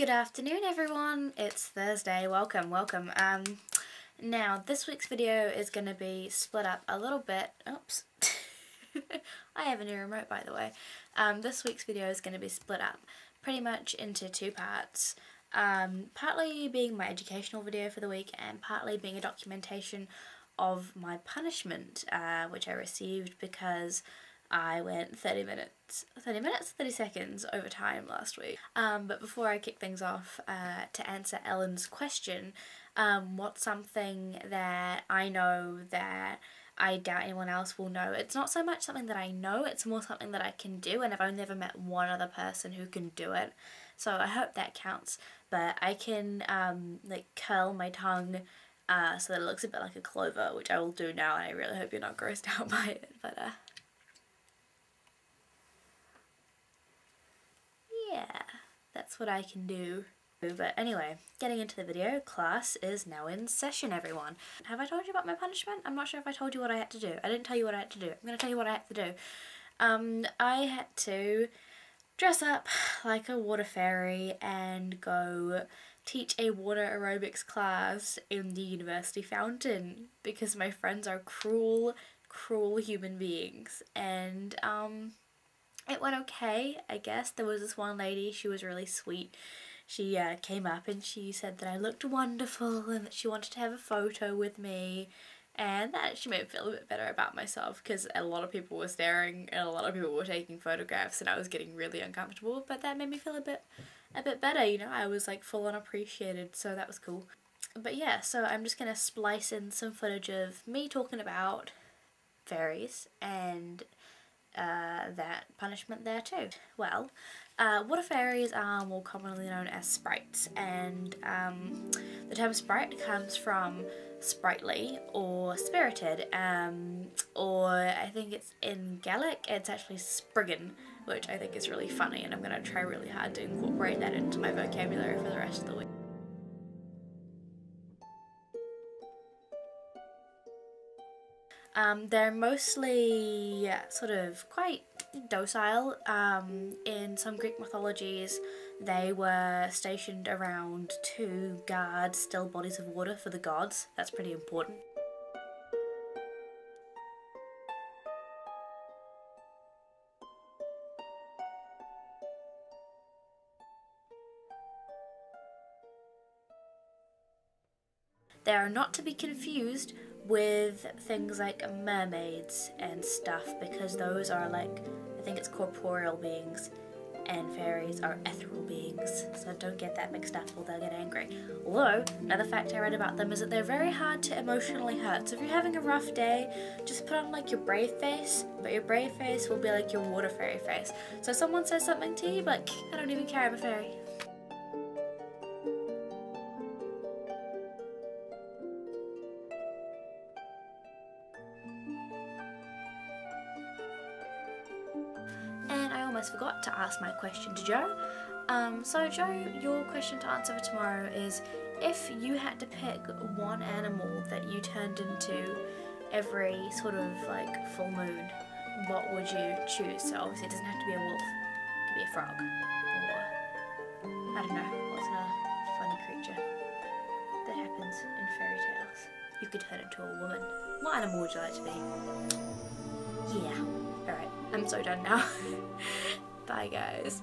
Good afternoon everyone, it's Thursday, welcome. Now this week's video is going to be split up a little bit, oops, I have a new remote by the way. This week's video is going to be split up pretty much into two parts, partly being my educational video for the week and partly being a documentation of my punishment, which I received because I went 30 seconds over time last week. But before I kick things off, to answer Ellen's question, what's something that I know that I doubt anyone else will know? It's not so much something that I know, it's more something that I can do, and I've only ever met one other person who can do it. So I hope that counts. But I can like curl my tongue so that it looks a bit like a clover, which I will do now, and I really hope you're not grossed out by it. But yeah, that's what I can do. But anyway, getting into the video, class is now in session, everyone. Have I told you about my punishment? I'm not sure if I told you what I had to do. I didn't tell you what I had to do. I'm going to tell you what I had to do. I had to dress up like a water fairy and go teach a water aerobics class in the university fountain because my friends are cruel human beings. And it went okay, I guess. There was this one lady, she was really sweet. She came up and she said that I looked wonderful and that she wanted to have a photo with me, and that actually made me feel a bit better about myself because a lot of people were staring and a lot of people were taking photographs and I was getting really uncomfortable, but that made me feel a bit better, you know. I was like full on appreciated, so that was cool. But yeah, so I'm just gonna splice in some footage of me talking about fairies and that punishment there too. Well, water fairies are more commonly known as sprites, and the term sprite comes from sprightly or spirited, or I think it's in Gaelic it's actually spriggan, which I think is really funny, and I'm going to try really hard to incorporate that into my vocabulary for the rest of the week. They're mostly sort of quite docile. In some Greek mythologies they were stationed around to guard still bodies of water for the gods. That's pretty important. They are not to be confused with things like mermaids and stuff, because those are like, I think it's corporeal beings, and fairies are ethereal beings, so don't get that mixed up or they'll get angry. Although, another fact I read about them is that they're very hard to emotionally hurt, so if you're having a rough day, just put on like your brave face, but your brave face will be like your water fairy face. So if someone says something to you, like, I don't even care, I'm a fairy. Forgot to ask my question to Joe. So Joe, your question to answer for tomorrow is, if you had to pick one animal that you turned into every sort of like full moon, what would you choose? So obviously it doesn't have to be a wolf, it could be a frog, or I don't know, what's a funny creature that happens in fairy tales? You could turn into a woman. What animal would you like to be? Yeah. Alright, I'm so done now. Bye guys.